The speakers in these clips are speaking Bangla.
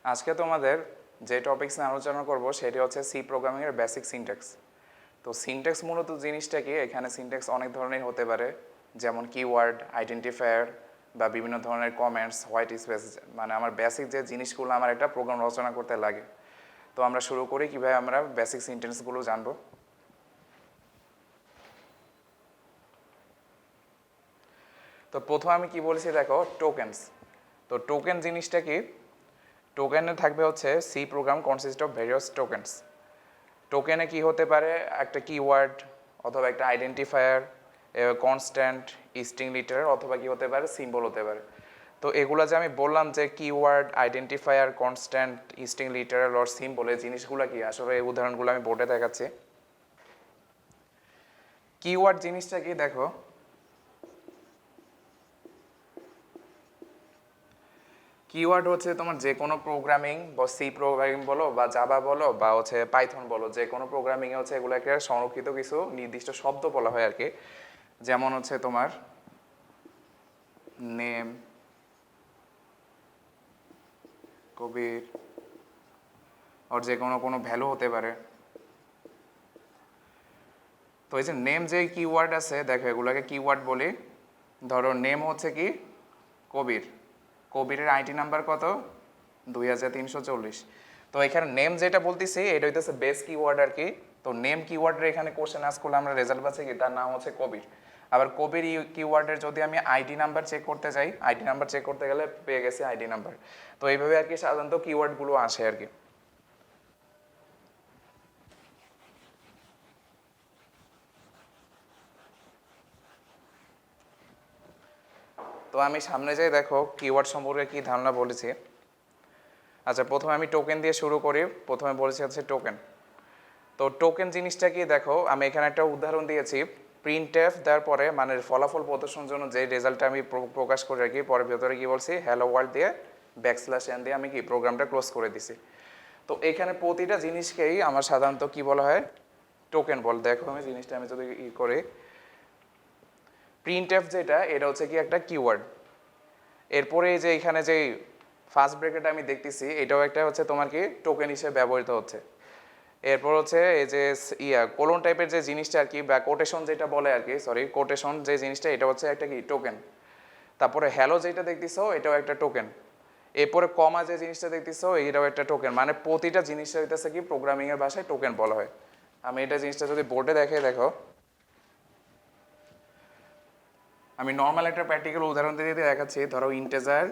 আজকে তোমাদের যে টপিকস নিয়ে আলোচনা করব সেটি হচ্ছে সি প্রোগ্রামিংয়ের বেসিক সিনট্যাক্স। তো সিনট্যাক্স মূলত জিনিসটা কি, এখানে সিনট্যাক্স অনেক ধরনের হতে পারে, যেমন কিওয়ার্ড, আইডেন্টিফায়ার বা বিভিন্ন ধরনের কমেন্টস, হোয়াইট স্পেস, মানে আমার বেসিক যে জিনিসগুলো আমার একটা প্রোগ্রাম রচনা করতে লাগে। তো আমরা শুরু করি কীভাবে আমরা বেসিক সিনট্যাক্সগুলো জানবো। তো প্রথমে আমি কি বলেছি দেখো, টোকেনস। তো টোকেন জিনিসটা কি, টোকেনে থাকবে হচ্ছে C program consist of various tokens. টোকেনে কি হতে পারে, একটা কিওয়ার্ড অথবা একটা আইডেন্টিফায়ার, কনস্ট্যান্ট, স্ট্রিং লিটার, অথবা কি হতে পারে সিম্বল হতে পারে। তো এগুলো যে আমি বললাম যে keyword, identifier, constant, string literal or symbol, এই জিনিসগুলো কি, আসলে এই উদাহরণগুলো আমি বোর্ডে দেখাচ্ছি। কিওয়ার্ড জিনিসটা কি দেখো, কিওয়ার্ড হচ্ছে তোমার যে কোনো প্রোগ্রামিং বা সি প্রোগ্রামিং বলো বা জাভা বলো বা হচ্ছে পাইথন বলো, যে কোনো প্রোগ্রামিংয়ে হচ্ছে এগুলোকে সংরক্ষিত কিছু নির্দিষ্ট শব্দ বলা হয় আর কি। যেমন হচ্ছে তোমার নেম, কবির, ওর যে কোনো ভ্যালু হতে পারে। তো এই যে নেম যে কিওয়ার্ড আছে দেখো, এগুলোকে কিওয়ার্ড বলি। ধরো নেম হচ্ছে কি কবির, কবিরের আইডি নাম্বার কত 2340। তো এখানে নেম যেটা বলতেছি এটা হইতেছে বেস কিওয়ার্ড আর কি। তো নেম কিওয়ার্ডের এখানে কোশ্চেন আস করলে আমরা রেজাল্ট পাচ্ছি কি, তার নাম হচ্ছে কবির। আবার কবির কিওয়ার্ডের যদি আমি আইডি নাম্বার চেক করতে যাই, আইডি নাম্বার চেক করতে গেলে পেয়ে গেছি আইডি নাম্বার। তো এইভাবে আর কি সাধারণত কিওয়ার্ডগুলো আসে আর কি। তো আমি সামনে যাই, দেখো কিওয়ার্ড সম্পর্কে কি ধারণা বলেছি। আচ্ছা, প্রথমে আমি টোকেন দিয়ে শুরু করি। প্রথমে বলেছি হচ্ছে টোকেন। তো টোকেন জিনিসটা কি দেখো, আমি এখানে একটা উদাহরণ দিয়েছি। প্রিন্ট এফ দেওয়ার পরে মানে ফলাফল প্রদর্শনের জন্য যে রেজাল্টটা আমি প্রকাশ করি আর কি, পরে ভেতরে কি বলছি, হ্যালো ওয়ার্ল্ড দিয়ে /n দিয়ে আমি কি প্রোগ্রামটা ক্লোজ করে দিছি। তো এখানে প্রতিটা জিনিসকেই আমার সাধারণত কি বলা হয়, টোকেন বল। দেখো আমি জিনিসটা আমি যদি করি, প্রিন্ট এফ যেটা, এটা হচ্ছে কি একটা কিওয়ার্ড। এরপরে যে এখানে যে ফার্স্ট ব্র্যাকেট আমি দেখতেছি, এটাও একটা হচ্ছে তোমার কি টোকেন হিসেবে ব্যবহৃত হচ্ছে। এরপর হচ্ছে এই যে কোলন টাইপের যে জিনিসটা আর কি, বা কোটেশন যেটা বলে আর কি, সরি কোটেশন যে জিনিসটা, এটা হচ্ছে একটা কি টোকেন। তারপরে হ্যালো যেটা দেখতেছো এটাও একটা টোকেন। এরপরে কমা যে জিনিসটা দেখতেছো এটাও একটা টোকেন। মানে প্রতিটা জিনিসটা হইতেছে কি প্রোগ্রামিংয়ের ভাষায় টোকেন বলা হয়। আমি এটা জিনিসটা যদি বোর্ডে দেখে দেখো, আমি নর্মাল একটা প্র্যাকটিক্যাল উদাহরণ দিয়ে দেখাচ্ছি। ধরো ইন্টেজার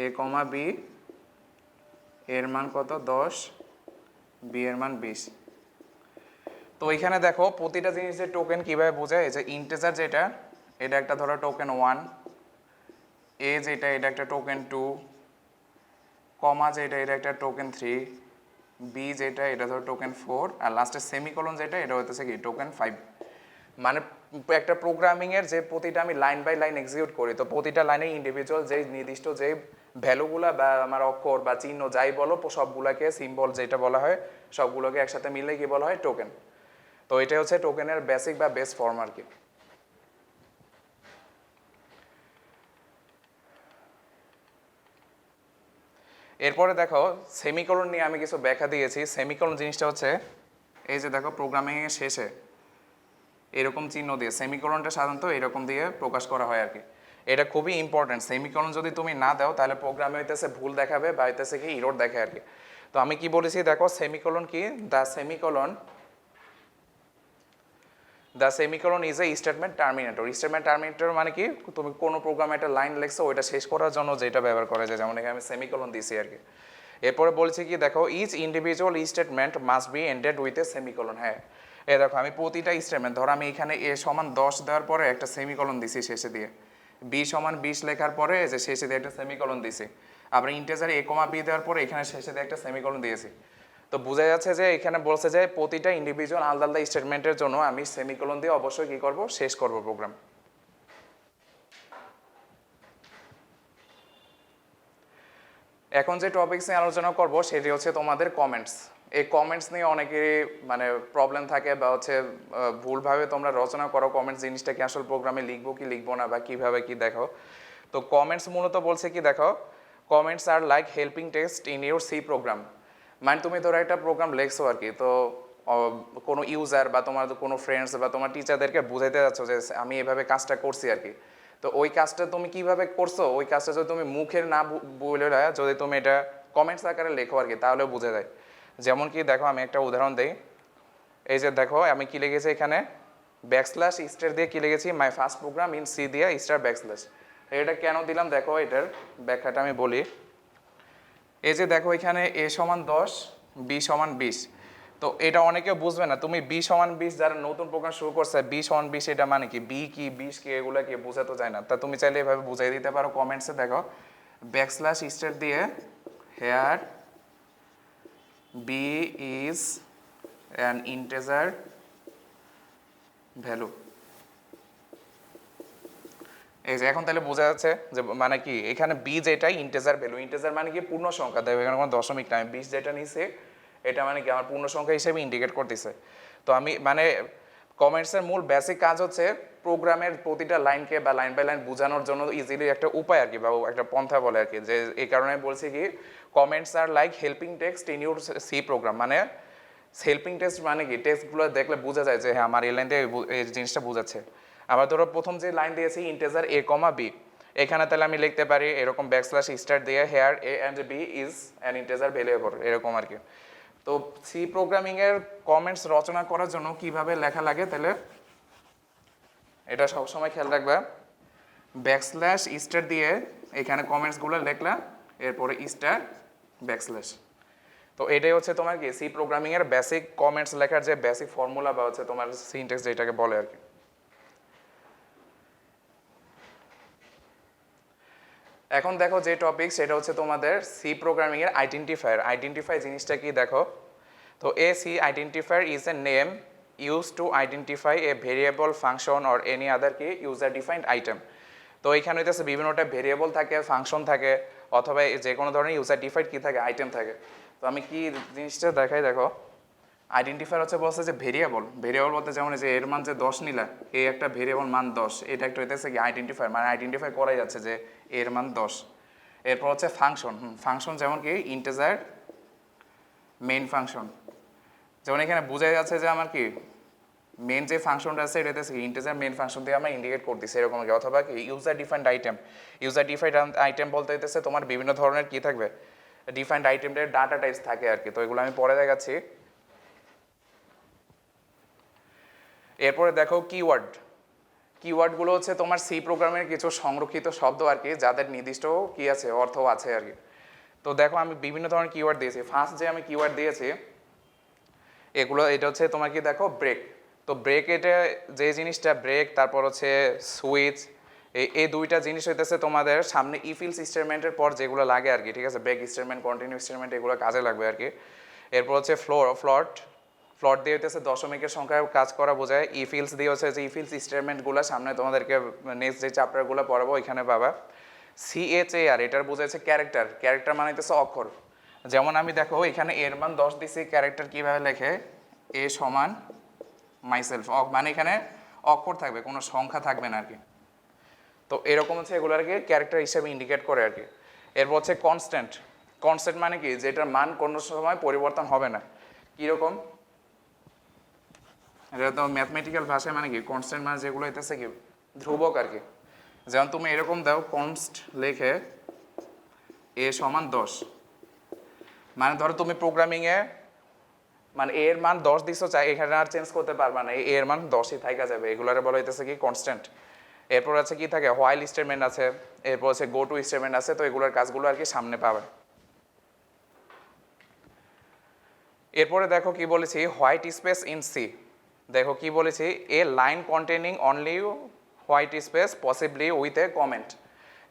a, b, এর মান কত 10, b এর মান 20। তো এখানে দেখো প্রতিটা জিনিসের টোকেন কিভাবে বোঝায়। এই যে ইন্টেজার যেটা, এটা একটা ধরো টোকেন 1, এ যেটা এটা একটা টোকেন 2, কমা যেটা এটা একটা টোকেন 3, বি যেটা এটা ধরো টোকেন 4, আর লাস্টের সেমিকোলন যেটা এটা হতেছে কি টোকেন 5। মানে একটা প্রোগ্রামিংয়ের যে প্রতিটা আমি লাইন বাই লাইন এক্সিকিউট করি, তো প্রতিটা লাইনে ইন্ডিভিজুয়াল যে নির্দিষ্ট যে ভ্যালুগুলা বা আমার অক্ষর বা চিহ্ন যাই বলো, সবগুলোকে সিম্বল যেটা বলা হয়, সবগুলোকে একসাথে মিলে কি বলা হয়, টোকেন। তো এটা হচ্ছে টোকেনের বেসিক বা বেস ফর্ম আর কি। এরপরে দেখো সেমিকোলন নিয়ে আমি কিছু ব্যাখ্যা দিয়েছি। সেমিকোলন জিনিসটা হচ্ছে এই যে দেখো প্রোগ্রামিংয়ের শেষে এরকম চিহ্ন দিয়ে, সেমিকোলনটা সাধারণত এরকম দিয়ে প্রকাশ করা হয় আর কি। এটা খুবই ইম্পর্টেন্ট। সেমিকোলন যদি তুমি না দাও তাহলে প্রোগ্রামে হইতেছে ভুল দেখাবে বা হইতেছে কি ইরর দেখে আর কি। তো আমি কি বলেছি দেখো, সেমিকোলন কি, the semicolon is a statement terminator. Statement terminator মানে কি, তুমি কোনো প্রোগ্রামে একটা লাইন লেখছো ওইটা শেষ করার জন্য যেটা ব্যবহার করা যায়, যেমন এখানে আমি সেমিকোলন দিছি আর কি। এরপরে বলছি কি দেখো, each individual statement must be ended with a semicolon. হ্যাঁ, এ দেখো আমি প্রতিটা স্টেটমেন্ট, ধরো আমি এখানে a সমান 10 দেওয়ার পরে একটা সেমিকোলন দিছি শেষে দিয়ে, b সমান 20 লেখার পরে যে শেষে দিয়ে একটা সেমিকোলন দিছি, আবার ইন্টিজার a, b দেওয়ার পরে এখানে শেষে দিয়ে একটা সেমিকোলন দিয়েছি। তো বোঝা যাচ্ছে যে এখানে বলছে যে প্রতিটা ইন্ডিভিজুয়াল আলাদা আলাদা স্টেটমেন্টের জন্য আমি সেমিকোলন দিয়ে অবশ্যই কি করব, শেষ করব প্রোগ্রাম। এখন যে টপিকস নিয়ে আলোচনা করব সেটি হচ্ছে তোমাদের কমেন্টস। এই কমেন্টস নিয়ে অনেকেরই মানে প্রবলেম থাকে বা হচ্ছে ভুলভাবে তোমরা রচনা করো কমেন্টস জিনিসটা কি আসলে প্রোগ্রামে লিখবো কি লিখবো না, বা কিভাবে কি দেখো। তো কমেন্টস মূলত বলছে কি দেখো, comments are like helping text in your C program. মানে তুমি ধরো একটা প্রোগ্রাম লেখছো আর কি, তো কোনো ইউজার বা তোমার কোনো ফ্রেন্ডস বা তোমার টিচারদেরকে বুঝাইতে যাচ্ছ যে আমি এভাবে কাজটা করছি আর কি। তো ওই কাজটা তুমি কিভাবে করছো, ওই কাজটা যদি তুমি মুখের না বলে যদি তুমি এটা কমেন্টস আকারে লেখো আর কি, তাহলে বোঝা যায়। যেমন কি দেখো, আমি একটা উদাহরণ দিই। এই যে দেখো আমি কি লিখেছি এখানে, ব্যাকস্ল্যাশ স্টার দিয়ে কি লিখেছি, my first program in C দিয়ে স্টার ব্যাকস্ল্যাশ। এটা কেন দিলাম দেখো, এটার ব্যাখ্যাটা আমি বলি। এই যে দেখো এখানে a সমান 10, b সমান 20। তো এটা অনেকে বুঝবে না, তুমি b সমান 20 যারা নতুন প্রোগ্রাম শুরু করছে, b সমান 20 এটা মানে কি, b কি 20 কি এগুলো কি বোঝা তো যায় না। তা তুমি চাইলে এভাবে বুঝাই দিতে পারো কমেন্টসে, দেখো ব্যাকস্ল্যাশ স্টার দিয়ে here b is an integer value. এই যে এখন তাহলে বোঝা যাচ্ছে যে মানে কি, এখানে বি যেটাই ইন্টিজার ভ্যালু, ইন্টিজার মানে কি পূর্ণ সংখ্যা, দেখো এখানে কোনো দশমিক নাই, 20 যেটা নিছে এটা মানে কি আমার পূর্ণ সংখ্যা হিসেবে ইন্ডিকেট করতেছে। তো আমি মানে কমেন্টসের মূল বেসিক কাজ হচ্ছে প্রোগ্রামের প্রতিটা লাইনকে বা লাইন বাই লাইন বোঝানোর জন্য ইজিলি একটা উপায় আর কি, বা একটা পন্থা বলে আর কি। যে এই কারণে বলছি কি, comments are like helping text in your C program. মানে হেল্পিং টেক্সট মানে কি, টেক্সটগুলো দেখলে বোঝা যায় যে হ্যাঁ আমার এই লাইন দিয়ে এই জিনিসটা বোঝাচ্ছে। আবার ধরো প্রথম যে লাইন দিয়েছি ইন্টিজার a, b, এখানে তাহলে আমি লিখতে পারি এরকম ব্যাকস্ল্যাশ স্টার দিয়ে here a and b is an integer variable, এরকম আর কি। তো সি প্রোগ্রামিংয়ের কমেন্টস রচনা করার জন্য কিভাবে লেখা লাগে, তাহলে এটা সবসময় খেয়াল রাখবা। ব্যাকস্ল্যাশ স্টার দিয়ে এখানে কমেন্টসগুলো লিখলা, এরপরে স্টার ব্যাকস্ল্যাশ। তো এটাই হচ্ছে তোমার কি সি প্রোগ্রামিংয়ের বেসিক কমেন্টস লেখার যে বেসিক ফর্মুলা বা হচ্ছে তোমার সিনট্যাক্স যেটাকে বলে আর কি। এখন দেখো যে টপিক, সেটা হচ্ছে তোমাদের সি প্রোগ্রামিং এর আইডেন্টিফায়ার। আইডেন্টিফাই জিনিসটা কি দেখো, তো a C identifier is a name use to identify a variable, function or any other কি ইউজার ডিফাইন্ড আইটেম। তো এইখানে হইতেছে বিভিন্নটা ভেরিয়েবল থাকে, ফাংশন থাকে, অথবা যে কোনো ধরনের ইউজার ডিফাইন্ড কি থাকে, আইটেম থাকে। তো আমি কি জিনিসটা দেখাই, দেখো আইডেন্টিফায়ার হচ্ছে বলছে যে ভেরিয়েবল, ভেরিয়েবল বলতে যেমন যে এর মান যে 10 নিলা, এই একটা ভেরিয়েবল মান 10, এটা একটা হইতেছে কি আইডেন্টিফায়ার, মানে আইডেন্টিফাই করাই যাচ্ছে যে এর মান 10। এরপর হচ্ছে ফাংশন, ফাংশন যেমন কি ইন্টিজার মেইন ফাংশন, যেমন এখানে বোঝা যাচ্ছে যে আমার কি মেইন যে ফাংশনটা আছে এটা হচ্ছে ইন্টিজার মেইন ফাংশন দিয়ে আমরা ইন্ডিকেট করতেছি এরকম কি। অথবা কি user defined item, user defined item বলতে হইতেছে তোমার বিভিন্ন ধরনের কি থাকবে, ডিফাইন্ড আইটেমের ডাটা টাইপস থাকে আর কি। তো এগুলো আমি পরে দেখাচ্ছি। এরপরে দেখো কিওয়ার্ড, কিওয়ার্ডগুলো হচ্ছে তোমার সি প্রোগ্রামের কিছু সংরক্ষিত শব্দ আর কি, যাদের নির্দিষ্ট কি আছে, অর্থ আছে আর কি। তো দেখো আমি বিভিন্ন ধরনের কিওয়ার্ড দিয়েছি। ফার্স্ট যে আমি কিওয়ার্ড দিয়েছি এগুলো, এটা হচ্ছে তোমার কি দেখো ব্রেক। তো ব্রেক, এটা যে জিনিসটা ব্রেক, তারপর হচ্ছে সুইচ, এই দুইটা জিনিস হইতেছে তোমাদের সামনে ইফিল স্টেটমেন্টের পর যেগুলো লাগে আর কি, ঠিক আছে। ব্রেক স্টেটমেন্ট, কন্টিনিউ স্টেটমেন্ট, এগুলো কাজে লাগবে আর কি। এরপর হচ্ছে ফ্লট, ফ্লট দিয়ে হইতেছে দশমিকের সংখ্যায় কাজ করা বোঝায়। ইফিলস দিয়ে হচ্ছে যে ইফিলস স্টেটমেন্টগুলো সামনে তোমাদেরকে নেক্সট যে চ্যাপ্টারগুলো পড়াবো এখানে পাবা। CHAR, এটার বোঝাচ্ছে ক্যারেক্টার, ক্যারেক্টার মানে হইতেছে অক্ষর। যেমন আমি দেখো এখানে এর মান 10 দিছি, ক্যারেক্টার কীভাবে লেখে, এ সমান মাইসেলফ, মানে এখানে অক্ষর থাকবে, কোনো সংখ্যা থাকবে না আর কি। তো এরকম হচ্ছে এগুলো আর কি ক্যারেক্টার হিসেবে ইন্ডিকেট করে আর কি। এরপর হচ্ছে কনস্ট্যান্ট, কনস্ট্যান্ট মানে কি যেটার মান কোনো সময় পরিবর্তন হবে না। কীরকম, এটা তো ম্যাথমেটিক্যাল ভাষায় মানে কি কনস্ট্যান্ট মানে যেগুলো হইতেছে কি ধ্রুবক আর কি। যেমন তুমি এরকম দাও কনস্ট লেখে এ সমান 10, মানে ধরো তুমি প্রোগ্রামিংয়ে মানে এর মান 10 দিছো, চাই এখানে আর চেঞ্জ করতে পারবা না, এর মান 10ই থাকা যাবে, এগুলারে বলা হইতেছে কি কনস্ট্যান্ট। এরপর আছে কি থাকে, হোয়াইল স্টেটমেন্ট আছে, এরপর আছে গো টু স্টেটমেন্ট আছে। তো এগুলোর কাজগুলো আর কি সামনে পাবে। এরপরে দেখো কি বলেছি, হোয়াইট স্পেস ইন সি। দেখো কি বলেছি, a line containing only white space possibly with a comment.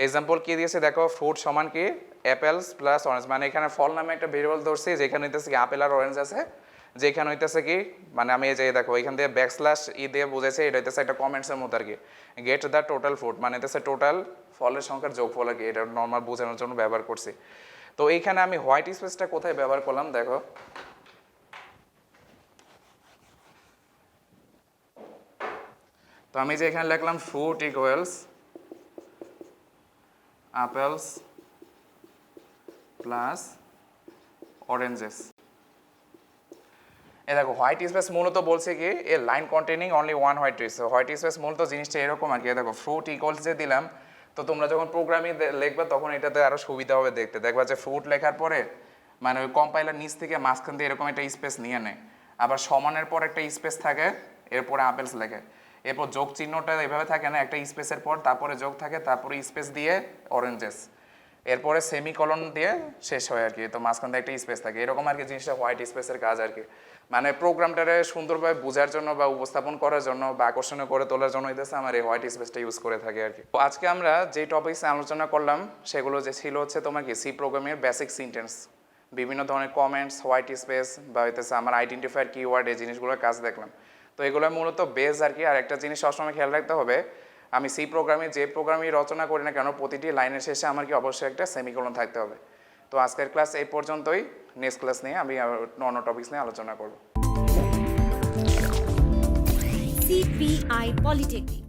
Example কি দিয়েছে দেখো, ফ্রুট সমান কি অ্যাপেলস প্লাস অরেঞ্জ, মানে এখানে ফল নামে একটা ভেরিয়েবল ধরছি, যেখানে হইতেছে কি আপেল আর অরেঞ্জ আছে, যেখানে হইতেছে কি মানে আমি এই যে দেখো এখান দিয়ে ব্যাকস্ল্যাশ দিয়ে বুঝেছে, এটা হইতেছে একটা কমেন্টসের মতো আর কি। গেট দ্য টোটাল ফ্রুট মানে হইতেছে টোটাল ফলের সংখ্যার যোগফল আর কি, এটা নর্মাল বোঝানোর জন্য ব্যবহার করছি। তো এইখানে আমি হোয়াইট স্পেসটা কোথায় ব্যবহার করলাম দেখো, তো আমি যে এখানে লিখলাম fruit equals apples plus oranges. এ দেখো হোয়াইট স্পেস মূলত বলছে কি a line containing only one white space. White space মূলত জিনিসটা এরকম আর কি। দেখো ফ্রুট ইকুয়ালস যে দিলাম, তো তোমরা যখন প্রোগ্রামিং লিখবে তখন এটাতে আরো সুবিধা হবে দেখতে। দেখবা যে ফ্রুট লেখার পরে মানে ওই কম্পাইলার নিচ থেকে মাঝখান দিয়ে এরকম একটা স্পেস নিয়ে নেয়, আবার সমানের পর একটা স্পেস থাকে, এরপরে আপেলস লেখে, এরপর যোগ চিহ্নটা এভাবে থাকে না, একটা স্পেসের পর তারপরে যোগ থাকে, তারপরে স্পেস দিয়ে অরেঞ্জেস, এরপরে সেমিকলন দিয়ে শেষ হয় আর কি। তো মাঝখান দিয়ে একটা স্পেস থাকে, এরকম আর কি জিনিসটা হোয়াইট স্পেসের কাজ আর কি। মানে প্রোগ্রামটারে সুন্দরভাবে বোঝার জন্য বা উপস্থাপন করার জন্য বা আকর্ষণীয় করে তোলার জন্য হইতেছে আমার এই হোয়াইট স্পেসটা ইউজ করে থাকে আর কি। তো আজকে আমরা যে টপিকস আলোচনা করলাম সেগুলো যে ছিল হচ্ছে তোমার কি সি প্রোগ্রামের বেসিক সেন্টেন্স, বিভিন্ন ধরনের কমেন্টস, হোয়াইট স্পেস বা হইতেছে আমার আইডেন্টিফায়ার কিওয়ার্ড, এই জিনিসগুলোর কাজ দেখলাম। তো এগুলো মূলত বেস আর কি। আর একটা জিনিস সবসময় খেয়াল রাখতে হবে, আমি সি প্রোগ্রামে যে প্রোগ্রামই রচনা করি না কেন প্রতিটি লাইনের শেষে আমার কি অবশ্যই একটা সেমিকোলন থাকতে হবে। তো আজকের ক্লাস এই পর্যন্তই। নেক্সট ক্লাস নিয়ে আমি অন্য টপিকস নিয়ে আলোচনা করব। CPI Polytechnic